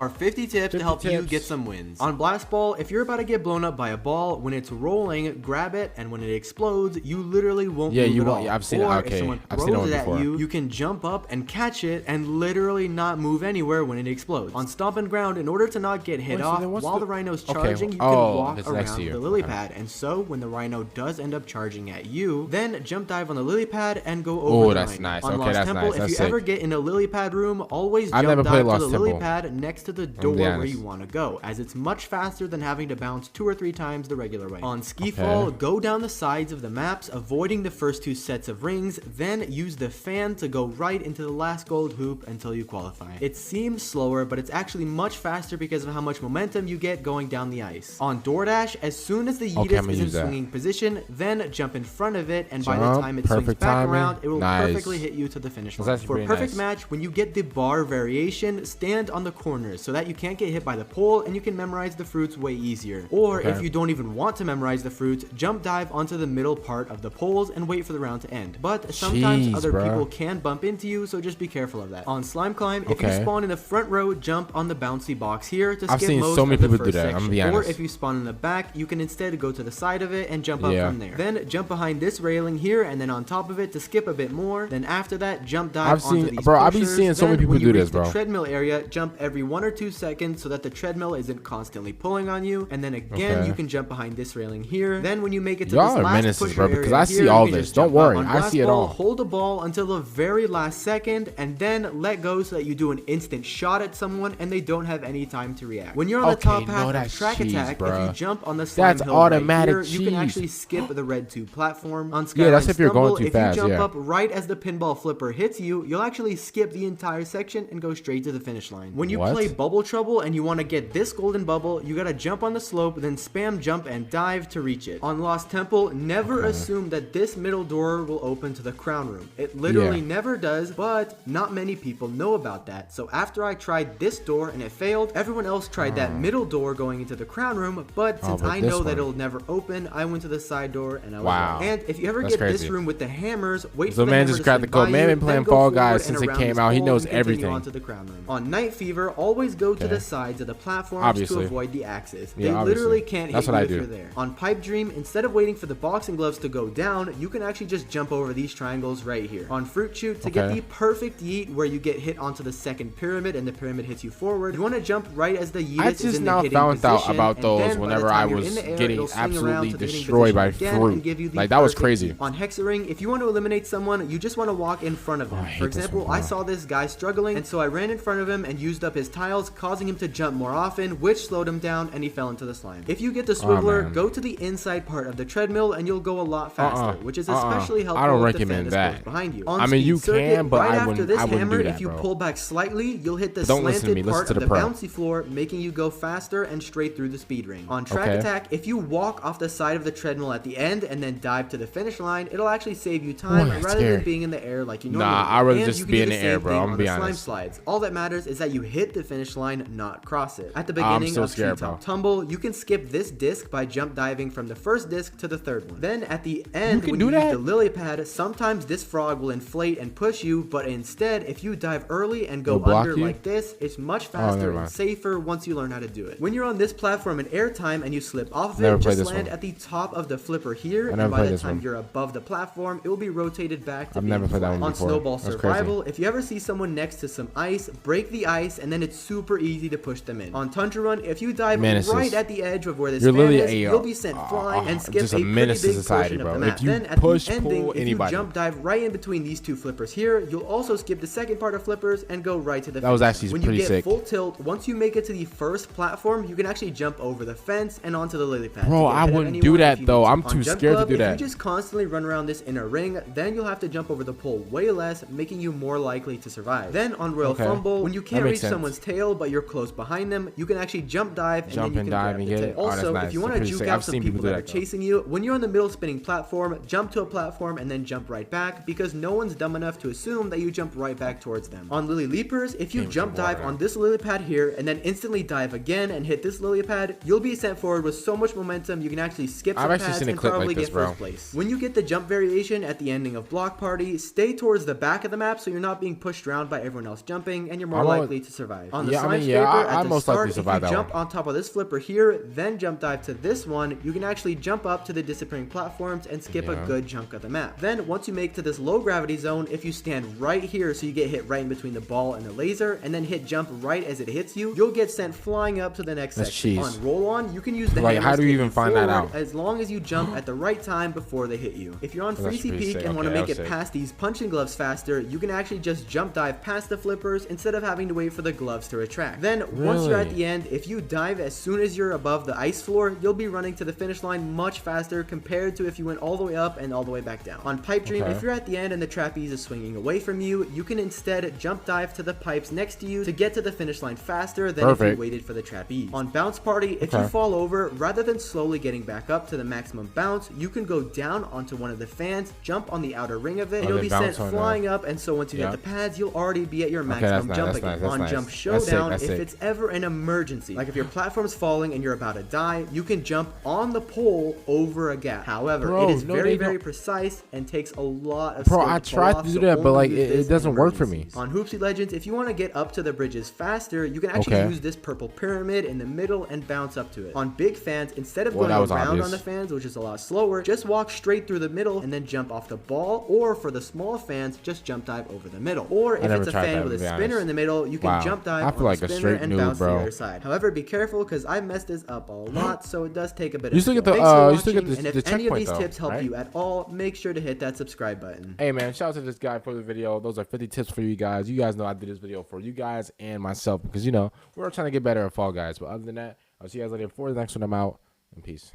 Are 50 tips to help you get some wins. On Blast Ball, if you're about to get blown up by a ball, when it's rolling, grab it, and when it explodes, you literally won't move at all. Yeah, I've seen it. Or Okay, if someone I've seen it throws it before. at you, you can jump up and catch it and literally not move anywhere when it explodes. On Stomping Ground, in order to not get hit off while the rhino's charging, you can walk around the lily pad. And so, when the rhino does end up charging at you, then jump dive on the lily pad and go over the that's rhino. nice. On Okay, Lost that's Temple, nice. if you ever get in a lily pad room, always I've jump never played dive to Lost the lily Temple. pad next to the door where you want to go, as it's much faster than having to bounce 2 or 3 times the regular way. On Ski-Fall, go down the sides of the maps, avoiding the first 2 sets of rings, then use the fan to go right into the last gold hoop until you qualify. It seems slower, but it's actually much faster because of how much momentum you get going down the ice. On Doordash, as soon as the Yeetus is in swinging position, then jump in front of it, and by the time it swings back around, it will perfectly hit you to the finish line. For a perfect match, when you get the bar variation, stand on the corners so that you can't get hit by the pole and you can memorize the fruits way easier. Or if you don't even want to memorize the fruits, jump dive onto the middle part of the poles and wait for the round to end. But sometimes other people can bump into you, so just be careful of that. On Slime Climb, if you spawn in the front row, jump on the bouncy box here to skip most of the first section. Or if you spawn in the back, you can instead go to the side of it and jump up from there. Then jump behind this railing here and then on top of it to skip a bit more. Then after that, jump dive onto these I've been seeing so many people do this, bro. The treadmill area, jump every 1 or 2 seconds so that the treadmill isn't constantly pulling on you. And then again, you can jump behind this railing here. Then when you make it to this last pusher area because I see all this. Don't worry, I see it all. Hold the ball until the very last second and then let go so that you do an instant shot at someone and they don't have any time to react. When you're on the top half of Track Attack, if you jump on the slime hill right here, you can actually skip the red tube platform. On Skyline Stumble, if you jump up right as the pinball flipper hits you, you'll actually skip the entire section and go straight to the finish line. When you play Bubble Trouble and you want to get this golden bubble, you gotta jump on the slope, then spam jump and dive to reach it. On Lost Temple, never assume that this middle door will open to the crown room. It literally never does, but not many people know about that. So after I tried this door and it failed, everyone else tried that middle door going into the crown room, but since I know that it'll never open, I went to the side door and I was wrong. And if you ever get this room with the hammers, wait for the hammer to swing by you, man been playing Fall Guys since it came out. He knows everything. Onto the crown room. On Night Fever, always go to the sides of the platforms to avoid the axes. They literally can't hit you if you're there. On Pipe Dream, instead of waiting for the boxing gloves to go down, you can actually just jump over these triangles right here. On Fruit Shoot, to get the perfect yeet where you get hit onto the second pyramid and the pyramid hits you forward, you want to jump right as the yeet is in the hitting position. I just now found out about those whenever I was getting absolutely destroyed by fruit. Like, that was crazy. On Hexaring, if you want to eliminate someone, you just want to walk in front of them. For example, I saw this guy struggling, and so I ran in front of him and used up his tiles, causing him to jump more often, which slowed him down, and he fell into the slime. If you get the Swiveler, go to the inside part of the treadmill, and you'll go a lot faster, which is especially helpful I don't if the recommend fan is that. close behind you. I mean, you can, but right I wouldn't do that, if you bro. pull back slightly, you'll hit the Don't listen to me. slanted part Listen of to the the pro. bouncy floor, making you go faster and straight through the speed ring. On Track Attack, if you walk off the side of the treadmill at the end and then dive to the finish line, it'll actually save you time rather than being in the air like you normally do. I'd rather just be in the air, bro. I'm gonna be honest. Slides. All that matters is that you hit the finish line, not cross it. At the beginning of Treetop Tumble, you can skip this disc by jump diving from the first disc to the third one. Then at the end, when you use the lily pad, sometimes this frog will inflate and push you, but instead, if you dive early and go under like this, it's much faster and safer once you learn how to do it. When you're on this platform in airtime and you slip off of it, just land at the top of the flipper here, and by the time you're above the platform, it will be rotated back to being flat. On Snowball Survival, if you ever see someone next to some ice, break the ice, and then it's super easy to push them in. On Tundra Run, if you dive right at the edge of where this fan is, you'll be sent flying and skip a pretty big portion of the map. Then at the ending, if you jump dive right in between these two flippers here, you'll also skip the second part of flippers and go right to the fence. That was actually when pretty you get sick. Full tilt, once you make it to the first platform, you can actually jump over the fence and onto the lily pad. Bro, I wouldn't do that though. I'm too scared to do that. If you just constantly run around this inner ring, then you'll have to jump over the pole way less, making you more likely to survive. Then on Royal Fumble, when you can't reach someone's tail but you're close behind them, you can actually jump dive and then you can grab the tail. Also, if you want to juke out some people that are chasing you, when you're on the middle spinning platform, jump to a platform and then jump right back, because no one's dumb enough to assume that you jump right back towards them. On Lily Leapers, if you jump dive on this lily pad here and then instantly dive again and hit this lily pad, you'll be sent forward with so much momentum you can actually skip some pads and probably get first place. When you get the jump variation at the ending of Block Party, stay towards the back of the map so you're not being pushed around by everyone else jumping and you're more likely to survive. On on the slime scraper at the start, if you jump on top of this flipper here, then jump dive to this one, you can actually jump up to the disappearing platforms and skip a good chunk of the map. Then once you make to this low gravity zone, if you stand right here so you get hit right in between the ball and the laser, and then hit jump right as it hits you, you'll get sent flying up to the next section. On roll on, you can use the hammers how do you even find that out? As long as you jump at the right time before they hit you. If you're on Freezy Peak and want to make it past these punching gloves faster, you can actually just jump dive past the flippers instead of having to wait for the gloves to retract. Then once you're at the end, if you dive as soon as you're above the ice floor, you'll be running to the finish line much faster compared to if you went all the way up and all the way back down. On Pipe Dream, if you're at the end and the trapeze is swinging away from you, you can instead jump dive to the pipes next to you to get to the finish line faster than if you waited for the trapeze. On Bounce Party, if you fall over, rather than slowly getting back up to the maximum bounce, you can go down onto one of the fans, jump on the outer ring of it, and you'll be sent flying up, and so once you get the pads, you'll already be at your maximum jump again. On Jump Showdown, if it's ever an emergency, like if your platform's falling and you're about to die, you can jump on the pole over a gap. However, it is very precise and takes a lot of I tried to do that, but like it doesn't work for me. On Hoopsie Legends, if you want to get up to the bridges faster, you can actually use this purple pyramid in the middle and bounce up to it. On Big Fans, instead of going around on the fans, which is a lot slower, just walk straight through the middle and then jump off the ball, or for the small fans, just jump dive over the middle. Or if it's a fan with a spinner in the middle, you can jump dive on the spinner and bounce to the other side. However, be careful because I messed this up a lot, so it does take a bit of skill. Thanks for watching, and if any of these tips help you at all, make sure to hit that subscribe button. Hey man, shout out to this guy for the video. Those are 50 tips for you guys. You guys know I did this video for you guys and myself because, you know, we're trying to get better at Fall Guys. But other than that, I'll see you guys later for the next one. I'm out, and peace.